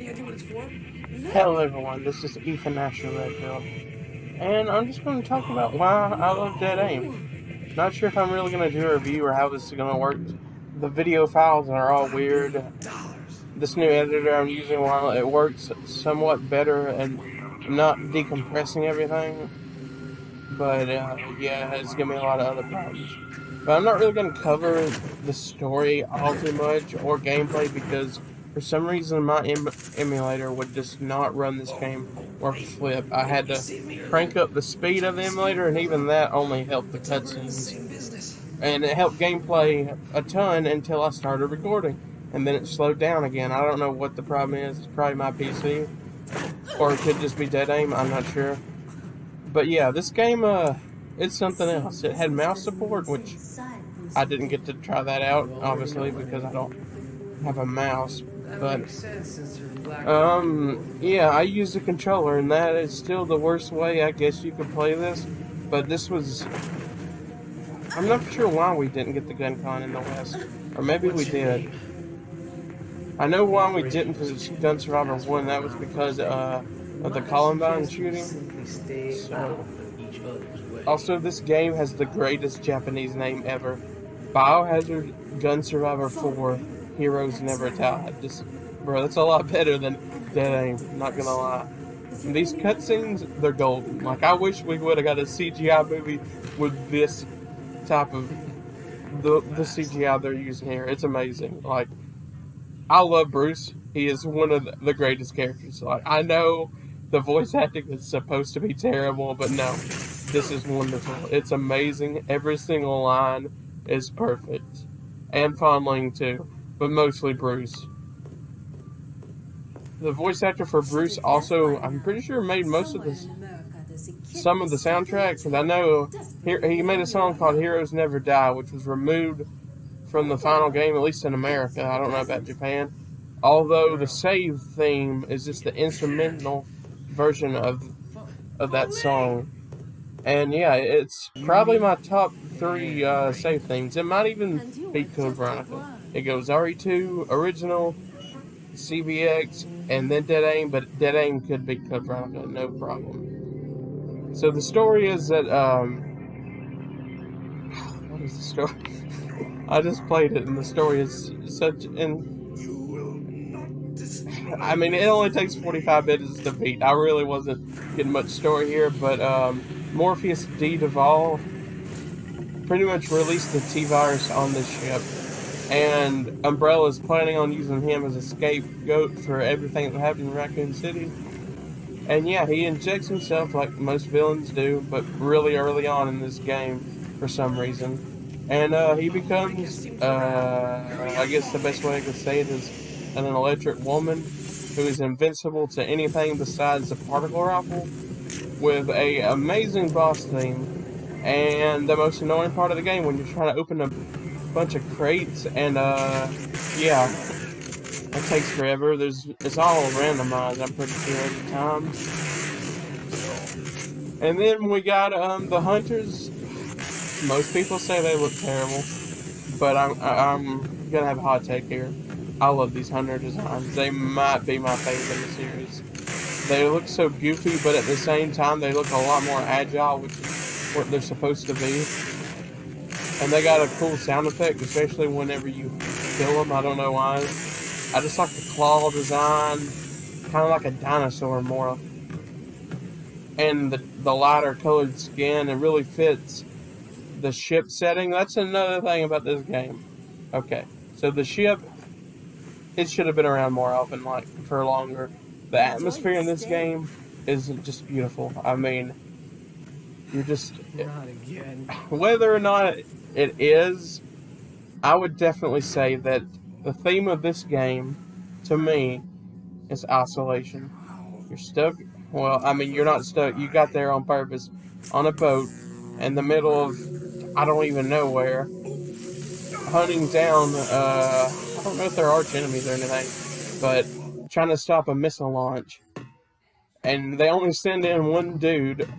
Any idea what it's for? Hello everyone, this is Ethan National Redfield, and I'm just going to talk about why I love Dead Aim. Not sure if I'm really going to do a review or how this is going to work. The video files are all weird. This new editor I'm using, while it works somewhat better and not decompressing everything, but yeah, it's giving me a lot of other problems. But I'm not really going to cover the story all too much or gameplay because for some reason my emulator would just not run this game worth a flip. I had to crank up the speed of the emulator, and even that only helped the cutscenes. And it helped gameplay a ton until I started recording. And then it slowed down again. I don't know what the problem is. It's probably my PC. Or it could just be Dead Aim. I'm not sure. But yeah, this game, it's something else. It had mouse support, which I didn't get to try that out, obviously, because I don't have a mouse. But, yeah, I used a controller, and that is still the worst way I guess you could play this. But this was... I'm not sure why we didn't get the gun con in the West. Or maybe we did. I know why we didn't, because it's Gun Survivor 1. That was because of the Columbine shooting. So, also, this game has the greatest Japanese name ever. Biohazard Gun Survivor 4 Heroes Never Die. Bro, that's a lot better than Dead Aim, not gonna lie. And these cutscenes, they're golden. Like, I wish we would have got a CGI movie with this type of the CGI they're using here. It's amazing. Like, I love Bruce. He is one of the greatest characters. Like, I know the voice acting is supposed to be terrible, but no, this is wonderful. It's amazing. Every single line is perfect. And Fondling too, but mostly Bruce. The voice actor for Bruce also, I'm pretty sure, made some of the soundtrack, because I know he made a song called Heroes Never Die, which was removed from the final game, at least in America. I don't know about Japan. Although the save theme is just the instrumental version of that song. And yeah, it's probably my top 3 save themes. It might even be Code Veronica. It goes RE2, Original, CBX, and then Dead Aim, but Dead Aim could be Code Veronica, no problem. So the story is that, what is the story? I just played it, and the story is such I mean, it only takes 45 minutes to beat. I really wasn't getting much story here, but Morpheus D. Duvall pretty much released the T-Virus on this ship, and Umbrella's planning on using him as a scapegoat for everything that happened in Raccoon City. And yeah, he injects himself like most villains do, but really early on in this game for some reason. And he becomes, I guess the best way I could say it is an electric woman who is invincible to anything besides the particle rifle, with a amazing boss theme. And the most annoying part of the game when you're trying to open a bunch of crates, and yeah, it takes forever. It's all randomized, I'm pretty sure, every time. And then we got the hunters. Most people say they look terrible, but I'm gonna have a hot take here. I love these hunter designs. They might be my favorite in the series. They look so goofy, but at the same time, they look a lot more agile, which is what they're supposed to be. And they got a cool sound effect, especially whenever you kill them. I don't know why. I just like the claw design, kind of like a dinosaur more. And the lighter colored skin, it really fits the ship setting. That's another thing about this game. Okay, so the ship, it should have been around more often, like, for longer. The atmosphere in this game is just beautiful. I mean, you're just... Whether or not it is, I would definitely say that the theme of this game, to me, is isolation. You're stuck... Well, I mean, you're not stuck. You got there on purpose, on a boat, in the middle of, I don't even know where, hunting down, I don't know if they're arch enemies or anything, but trying to stop a missile launch. And they only send in one dude.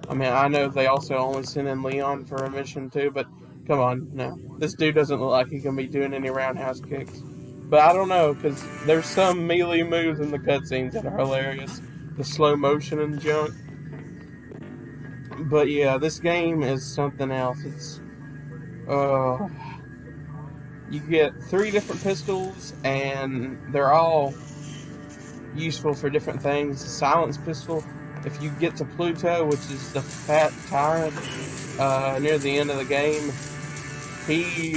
I mean, I know they also only send in Leon for a mission too, but come on, no. This dude doesn't look like he can be doing any roundhouse kicks. But I don't know, because there's some melee moves in the cutscenes that are hilarious. The slow motion and junk. But yeah, this game is something else. It's you get 3 different pistols, and they're all useful for different things. The silence pistol, if you get to Pluto, which is the fat tyrant near the end of the game, he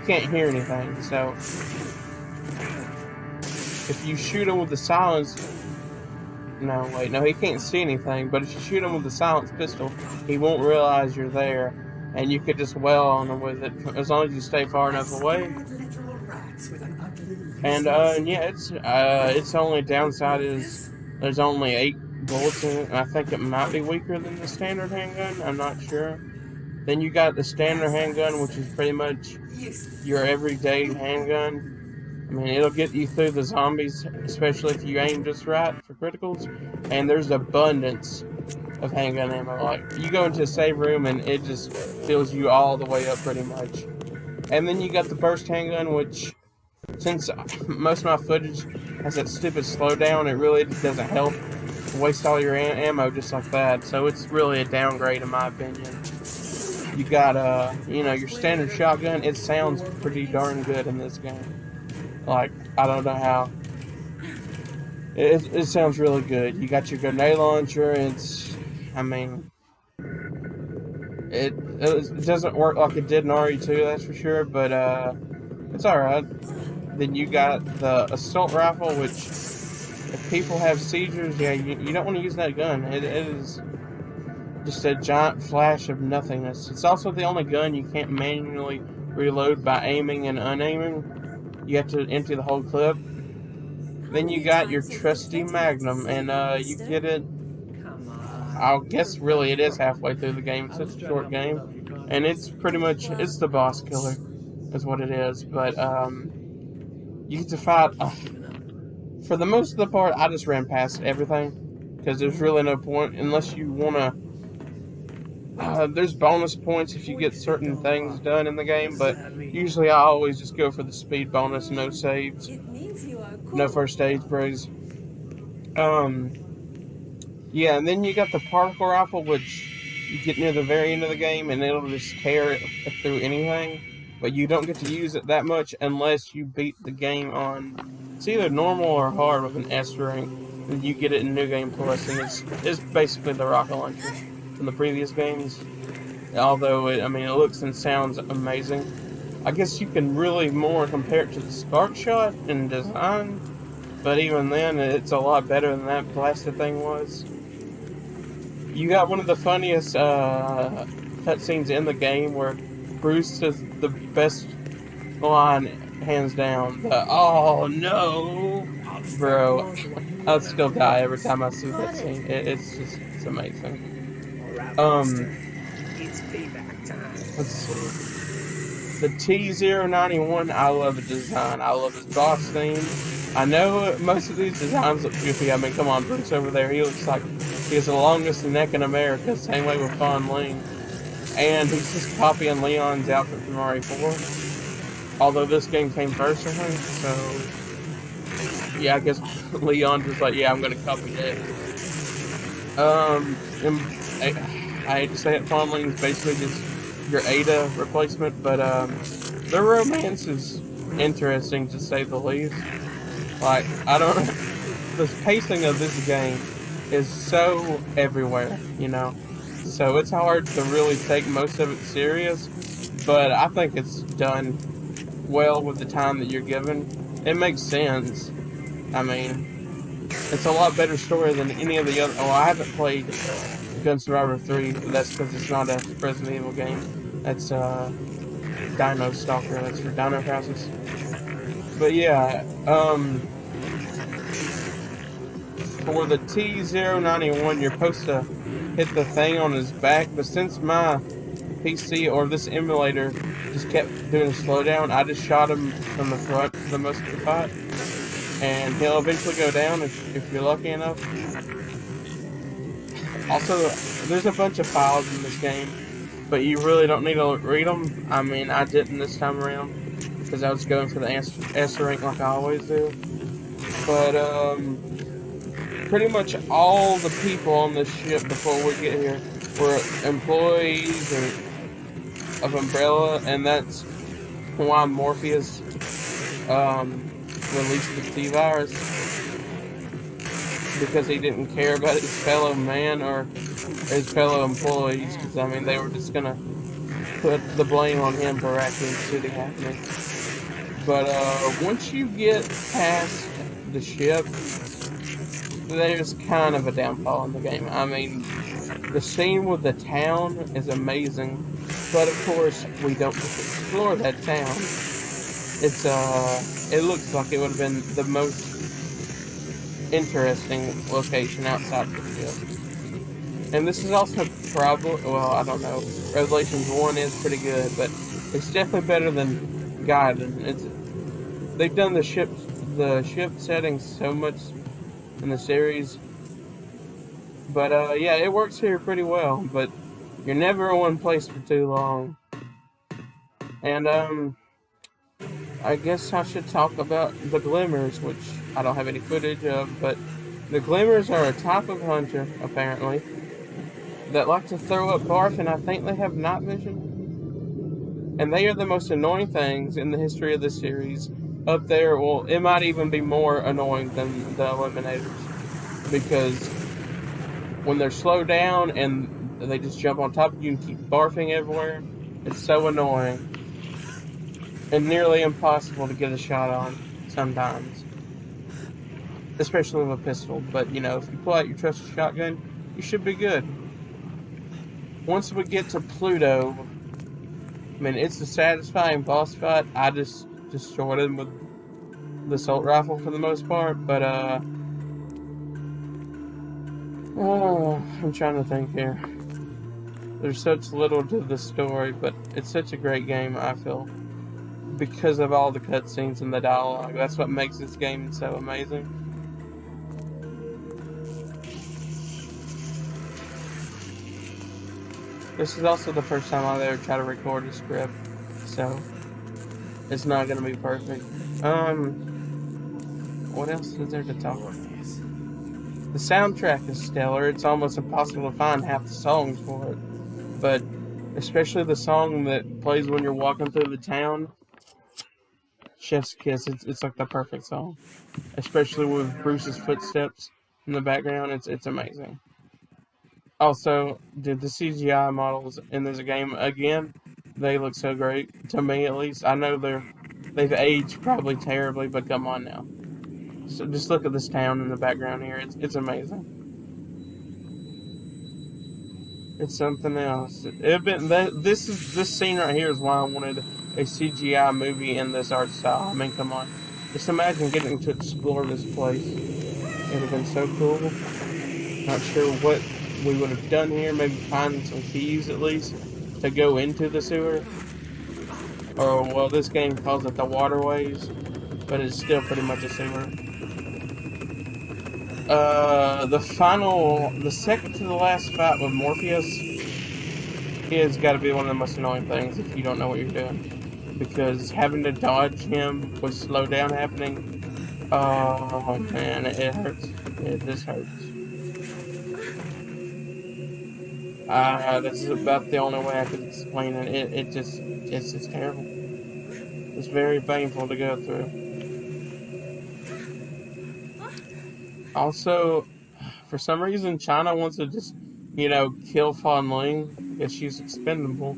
can't hear anything. So if you shoot him with the silence, no, he can't see anything. But if you shoot him with the silence pistol, he won't realize you're there, and you could just wail on him with it as long as you stay far enough away. And yeah, its only downside is there's only 8 bullets in it, and I think it might be weaker than the standard handgun. I'm not sure. Then you got the standard handgun, which is pretty much your everyday handgun. I mean, it'll get you through the zombies, especially if you aim just right for criticals. And there's abundance of handgun ammo. Like, you go into a save room and it just fills you all the way up pretty much. And then you got the burst handgun, which, since most of my footage has that stupid slowdown, it really doesn't help waste all your ammo just like that. So it's really a downgrade in my opinion. You got your standard shotgun. It sounds pretty darn good in this game. Like, I don't know how. It sounds really good. You got your grenade launcher. It doesn't work like it did in RE2, that's for sure, but it's alright. Then you got the assault rifle, which, if people have seizures, yeah, you don't want to use that gun. It is just a giant flash of nothingness. It's also the only gun you can't manually reload by aiming and unaiming. You have to empty the whole clip. Then you got your trusty Magnum, and you get it, I guess really it is halfway through the game. It's such a short game, and it's pretty much, it's the boss killer is what it is. But you get to fight, for the most of the part, I just ran past everything, because there's really no point, unless you want to, there's bonus points if you get certain things done in the game, but usually I always just go for the speed bonus, no saves, no first aid sprays. Yeah, and then you got the particle rifle, which you get near the very end of the game, and it'll just tear it through anything, but you don't get to use it that much unless you beat the game on, it's either normal or hard with an S rank, and you get it in New Game Plus, and it's basically the rocket launcher from the previous games, although it looks and sounds amazing. I guess you can really more compare it to the Spark Shot in design, but even then, it's a lot better than that blasted thing was. You got one of the funniest cutscenes in the game where Bruce says the best line, hands down, the "oh no," bro. I'll still die every time I see that scene. It's amazing. Let's see. The T091, I love the design. I love his boss theme. I know most of these designs look goofy. I mean, come on, Bruce over there. He looks like he has the longest neck in America. Same way with Fawn Ling. And he's just copying Leon's outfit from RE4. Although this game came first, I think. So, yeah, I guess Leon was like, yeah, I'm going to copy that. I hate to say it, Fawn Ling is basically just your Ada replacement, but their romance is interesting to say the least. Like, the pacing of this game is so everywhere, so it's hard to really take most of it serious, but I think it's done well with the time that you're given. It makes sense. I mean, it's a lot better story than any of the other. Oh, I haven't played Gun Survivor 3, but that's because it's not a Resident Evil game. That's Dino Stalker. That's for Dino Houses. But yeah, for the T091, you're supposed to hit the thing on his back, but since my PC or this emulator just kept doing a slowdown, I just shot him from the front for the most of the fight, and he'll eventually go down if you're lucky enough. Also, there's a bunch of files in this game, but you really don't need to read them. I mean, I didn't this time around, because because I was going for the S rank like I always do. But pretty much all the people on the ship before we get here were employees of Umbrella, and that's why Morpheus released the T-Virus, because he didn't care about his fellow man or his fellow employees, because, I mean, they were just going to put the blame on him for Raccoon City happening. But once you get past the ship, there's kind of a downfall in the game. I mean, the scene with the town is amazing, but of course we don't get to explore that town. It looks like it would have been the most interesting location outside the ship. And this is also probably, well, I don't know, Revelations 1 is pretty good, but it's definitely better than Gaiden. They've done the ship setting so much in the series, but yeah, it works here pretty well, but you're never in one place for too long. And I guess I should talk about the Glimmers, which I don't have any footage of, but the Glimmers are a type of hunter, apparently, that like to throw up barf, and I think they have night vision. And they are the most annoying things in the history of the series. Up there, well, it might even be more annoying than the Eliminators, because when they're slowed down and they just jump on top of you and keep barfing everywhere, it's so annoying. And nearly impossible to get a shot on sometimes. Especially with a pistol. But, you know, if you pull out your trusted shotgun, you should be good. Once we get to Pluto, I mean, it's a satisfying boss fight. I just destroyed him with the assault rifle for the most part. But, oh, I'm trying to think here. There's such little to the story, but it's such a great game, I feel, because of all the cutscenes and the dialogue. That's what makes this game so amazing. This is also the first time I've ever tried to record a script, so it's not going to be perfect. What else is there to talk about? The soundtrack is stellar. It's almost impossible to find half the songs for it, but especially the song that plays when you're walking through the town, Chef's Kiss, it's like the perfect song. Especially with Bruce's footsteps in the background, it's amazing. Also, the CGI models in this game, again, they look so great, to me at least. I know they've aged probably terribly, but come on now. So just look at this town in the background here, it's amazing. It's something else. This scene right here is why I wanted a CGI movie in this art style. I mean, come on. Just imagine getting to explore this place. It would have been so cool. Not sure what we would have done here. Maybe find some keys at least to go into the sewer. Or, well, this game calls it the waterways, but it's still pretty much a sewer. The second to the last fight with Morpheus is got to be one of the most annoying things if you don't know what you're doing. Because having to dodge him with slowdown happening, oh man, it hurts. It just hurts. This is about the only way I could explain it. It's just terrible. It's very painful to go through. Also, for some reason, China wants to just, kill Fan Ling because she's expendable.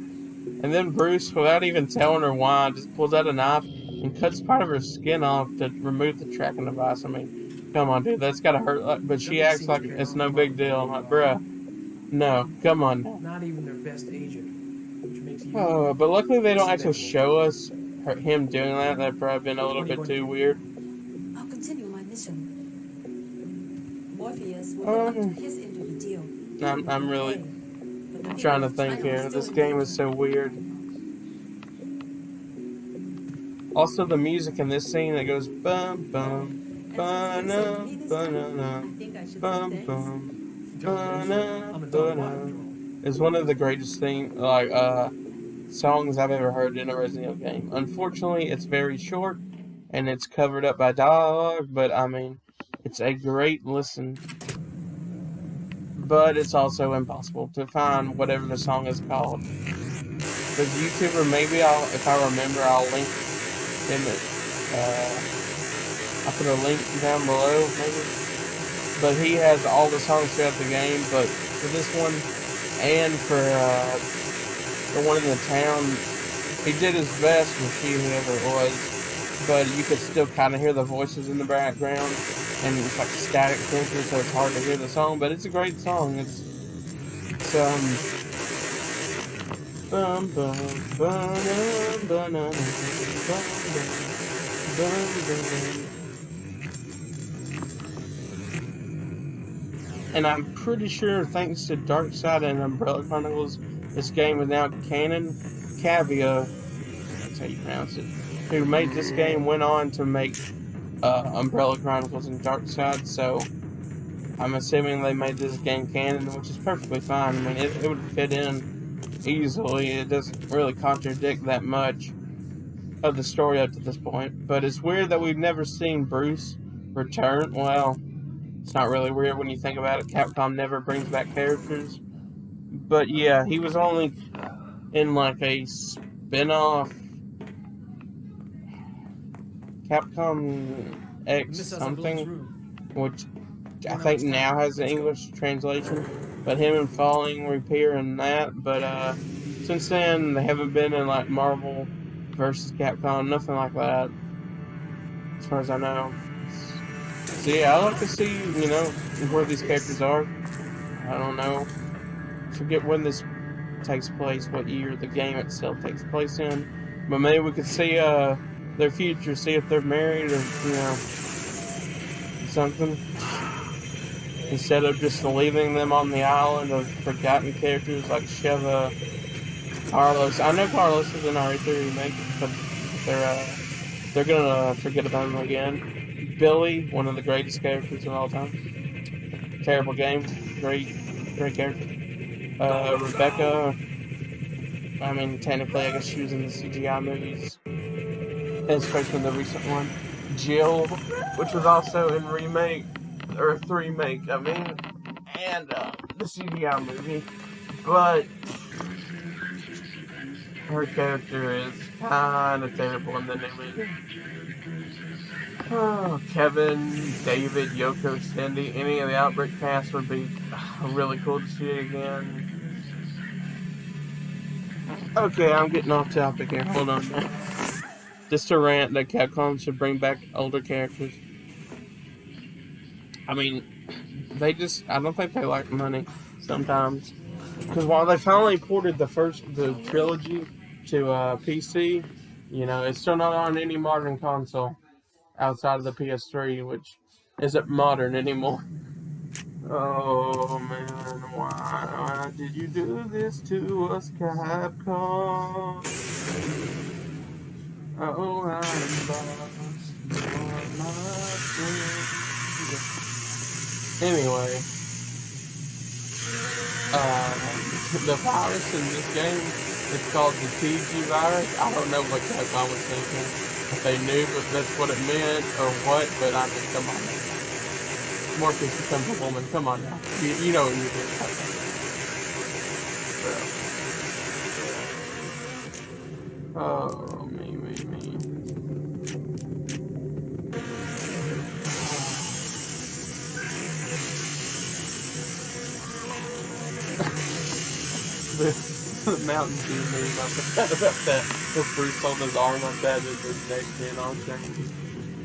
And then Bruce, without even telling her why, just pulls out a knife and cuts part of her skin off to remove the tracking device. I mean, come on, dude, that's gotta hurt. But she acts like it's no big deal. I'm like, bruh, no, come on now. Not even their best agent, which makes you. But luckily they don't actually show us him doing that. That'd probably been a little bit too weird. I'll continue my mission. Morpheus will live up to his end of the deal. I'm really trying to think here. This game is so weird. Also, the music in this scene that goes bum bum ba-num ba-num bum bum ba-num ba-num is one of the greatest things. songs I've ever heard in a Resident Evil game. Unfortunately, it's very short, and it's covered up by dialogue, but I mean, it's a great listen. But it's also impossible to find whatever the song is called. The YouTuber, maybe if I remember, I'll link him. I'll put a link down below, maybe. But he has all the songs throughout the game. But for this one, and for the one in the town, he did his best with whoever it was. But you could still kind of hear the voices in the background, and it's like static picture, so it's hard to hear the song. But it's a great song. It's bum bum bum bum bum bum. And I'm pretty sure, thanks to Darkside and Umbrella Chronicles, this game is now canon. Cavia, that's how you pronounce it, who made this game, went on to make Umbrella Chronicles and Darkside, so I'm assuming they made this game canon, which is perfectly fine. I mean, it would fit in easily. It doesn't really contradict that much of the story up to this point. But it's weird that we've never seen Bruce return. Well, it's not really weird when you think about it. Capcom never brings back characters. But yeah, he was only in like a spin-off Capcom X something, which I think now has an English translation. But him and Falling reappear in that. But since then, they haven't been in like Marvel versus Capcom, nothing like that, as far as I know. So yeah, I like to see, where these characters are. I don't know. Forget when this takes place, what year the game itself takes place in. But maybe we could see their future, see if they're married or, something. Instead of just leaving them on the island of forgotten characters like Sheva, Carlos. I know Carlos is in RE3 remake, but they're gonna forget about him again. Billy, one of the greatest characters of all time. Terrible game, great character. Rebecca, I mean, technically, I guess she was in the CGI movies, especially the recent one. Jill, which was also in remake, or remake, I mean, and the CGI movie, but her character is kind of terrible in the new movie. Oh, Kevin, David, Yoko, Cindy, any of the Outbreak cast would be really cool to see again. Okay, I'm getting off topic here. Hold on, man. Just a rant that Capcom should bring back older characters. I mean, I don't think they like money sometimes. Because while they finally ported the trilogy to PC, it's still not on any modern console outside of the PS3, which isn't modern anymore. Oh man, why did you do this to us, Capcom? Oh, I'm lost. You're my friend. Anyway, the virus in this game is called the TG virus. I don't know what Capcom was thinking. If they knew if that's what it meant or what, but I mean, come on. Morpheus becomes a woman. Come on now. You know what you're doing. Oh, me. The Mountain Dew meme, I'm sad about that. With Bruce on his arm, I'm sad that his neck being on change.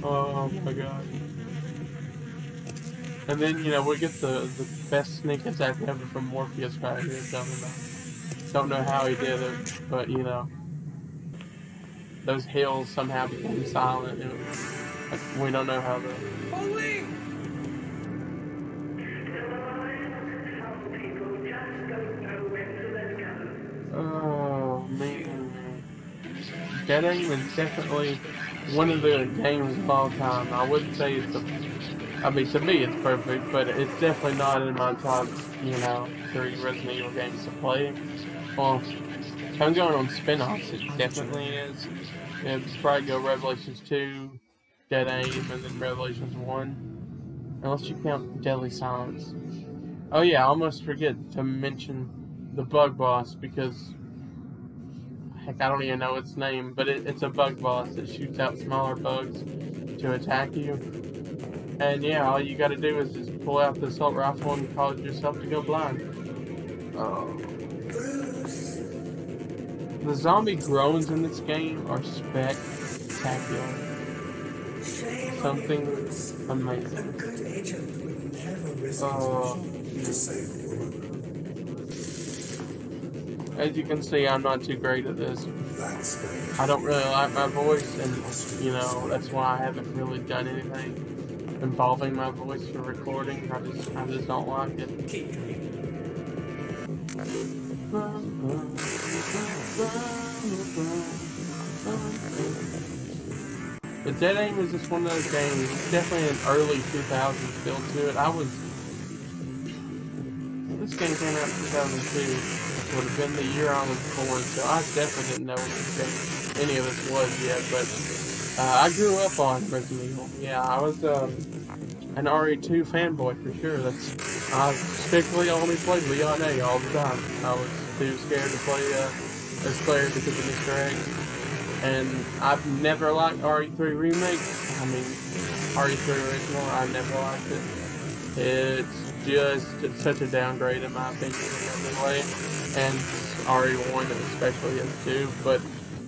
Oh my god. And then, we get the best sneak attack ever from Morpheus right here coming back. Don't know how he did it, but those hills somehow became silent. We don't know how the... Holy! Oh, man. That Aim is definitely one of the games of all time. I wouldn't say to me it's perfect, but it's definitely not in my top, 3 Resident Evil games to play. Well, I'm going on spinoffs. It definitely is. It'd probably go Revelations 2, Dead Aim, and then Revelations 1. Unless you count Deadly Silence. Oh yeah, I almost forget to mention the bug boss because, heck, I don't even know its name, but it's a bug boss that shoots out smaller bugs to attack you. And yeah, all you gotta do is just pull out the assault rifle and cause yourself to go blind. Oh. The zombie groans in this game are spectacular. Something amazing. As you can see, I'm not too great at this. I don't really like my voice, and you know, that's why I haven't really done anything involving my voice for recording. I just don't like it. But Dead Aim is just one of those games. It's definitely an early 2000s feel to it. This game came out in 2002. Would have been the year I was born, so I definitely didn't know what any of this was yet. But I grew up on Resident Evil. Yeah, I was an RE2 fanboy for sure. I strictly only played Leon A all the time. I was too scared to play as player because of Easter eggs. And I've never liked RE3 Remake. I mean, RE3 Original, I never liked it. It's just such a downgrade in my opinion in every way. And RE1 especially is too. But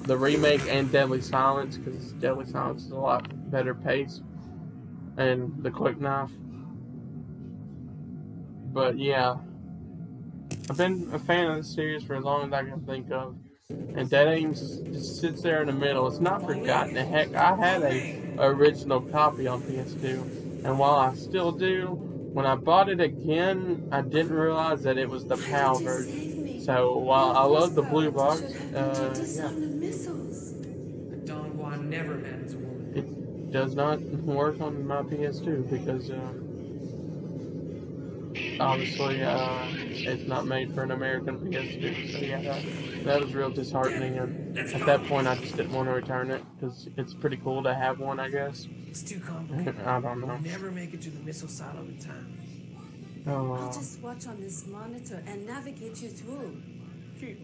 the remake and Deadly Silence, because Deadly Silence is a lot better pace. And the quick knife. But yeah, I've been a fan of the series for as long as I can think of. And Dead Aim just sits there in the middle. It's not forgotten. Heck, I had a original copy on PS2, and while I still do, when I bought it again, I didn't realize that it was the PAL version. So while I love the blue box, yeah, Never met as a woman. it does not work on my PS2 because obviously it's not made for an American PS2. So yeah, that was real disheartening, and at that point I just didn't want to return it because it's pretty cool to have one, I guess. It's too complicated. I don't know. Never make it to the missile silo in time. I'll just watch on this monitor and navigate you through.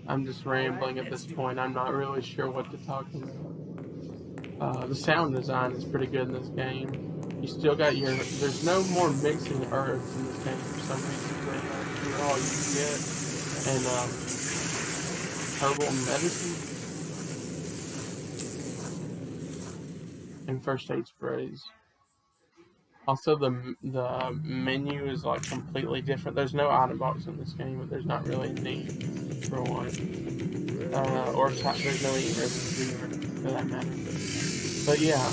I'm just rambling at this point. I'm not really sure what to talk about. The sound design is pretty good in this game. You still got there's no more mixing herbs in this game for some reason. You're all you can get. And, herbal medicine. And first aid sprays. Also, the menu is like completely different. There's no item box in this game, but there's not really a need for one. Or there's no eat ribbons either, for that matter. But yeah,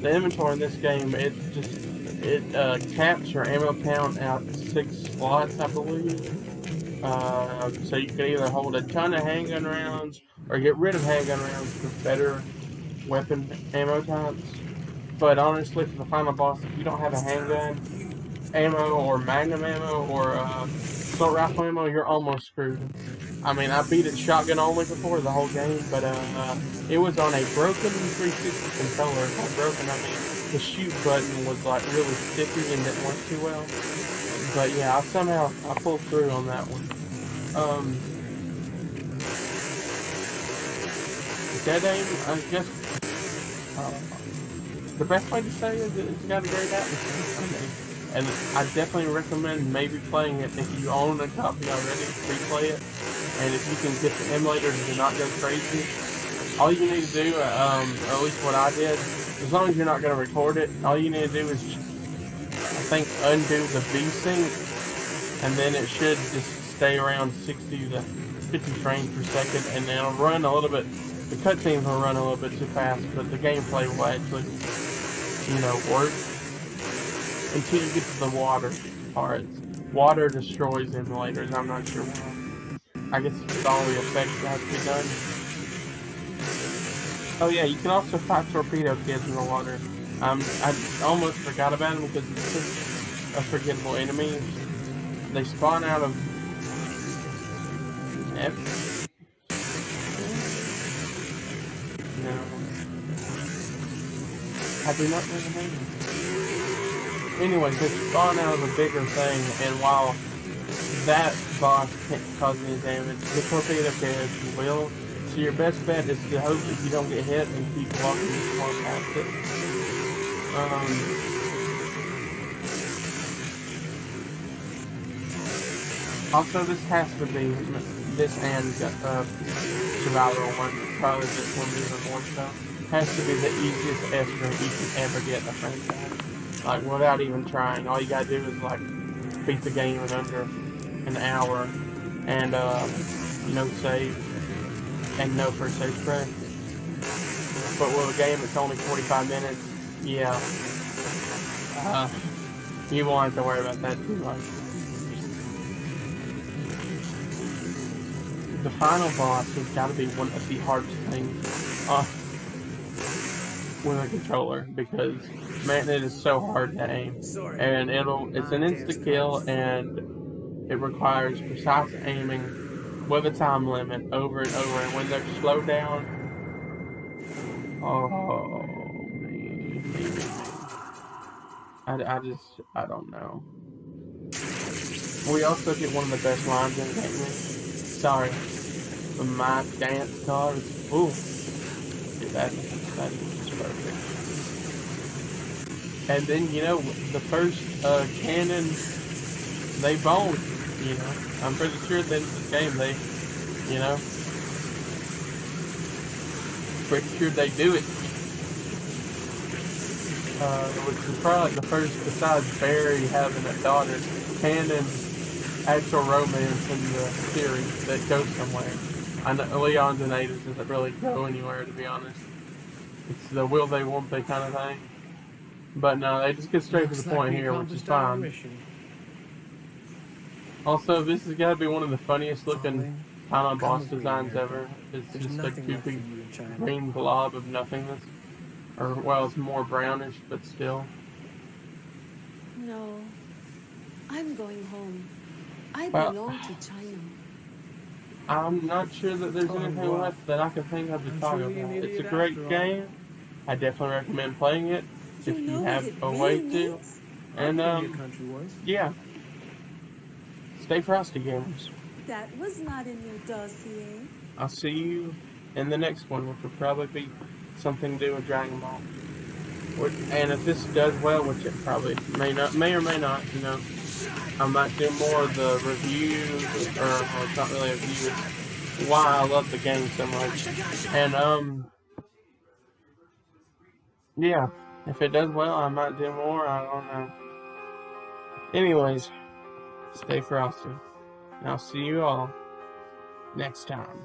the inventory in this game, it caps your ammo count at 6 slots, I believe. So you can either hold a ton of handgun rounds or get rid of handgun rounds for better weapon ammo types. But honestly, for the final boss, if you don't have a handgun ammo or magnum ammo or assault rifle ammo, you're almost screwed. I mean, I beat it shotgun only before the whole game, but it was on a broken 360 controller. By broken, I mean the shoot button was like really sticky and didn't work too well. But yeah, I pulled through on that one. Dead Aim, I guess the best way to say is that it's got a great atmosphere. And I definitely recommend maybe playing it if you own a copy already, replay it. And if you can get the emulator to not go crazy, all you need to do, or at least what I did, as long as you're not going to record it, all you need to do is, I think, undo the VSync, and then it should just stay around 60 to 50 frames per second, and then it'll run a little bit, the cutscenes will run a little bit too fast, but the gameplay will actually, work until you get to the water part. Water destroys emulators, I'm not sure why. I guess it's all the effects that have to be done. Oh yeah, you can also fight torpedo kids in the water. I almost forgot about them because it's just a forgettable enemy. They spawn out of No. I do not recommend it. Anyways, they spawn out of a bigger thing, and while that boss can't cause any damage, the torpedo carriage will. So your best bet is to hope that you don't get hit and keep walking past it. Also, this has to be, this and Survival 1, probably this one even more so, has to be the easiest Esper you can ever get in a franchise. Like, without even trying. All you gotta do is, like, beat the game in under an hour, and, no save, and no first save spray. But with a game that's only 45 minutes, yeah, you won't have to worry about that too much. The final boss has got to be one of the hardest things with a controller, because man, it is so hard to aim, and it's an insta kill, and it requires precise aiming with a time limit over and over, and when they're slowed down, oh man. I don't know. We also get one of the best lines in the game. Sorry, but my dance card is dude, that is perfect. And then, the first cannon, they bone, I'm pretty sure at the end of the game pretty sure they do it. Which is probably like the first, besides Barry having a daughter, canon actual romance in the series that goes somewhere. I know Leon's and Ada's doesn't really go anywhere, to be honest. It's the will they, won't they kind of thing. But no, they just get straight to the point here, which is fine. Also, this has got to be one of the funniest looking final boss designs ever. It's just a goofy green blob of nothingness. Or, well, it's more brownish, but still. No, I'm going home. I belong to China. I'm not sure that there's anything left that I can think of to talk about. It's a great game. I definitely recommend playing it if you have a way to. And, yeah. Stay Frosty Gamers. That was not in your dossier. I'll see you in the next one, which will probably be something to do with Dragon Ball. And if this does well, which it probably may or may not, I might do more of the reviews, or it's not really a review, it's why I love the game so much. And, yeah, if it does well, I might do more, I don't know. Anyways, stay frosty. And I'll see you all next time.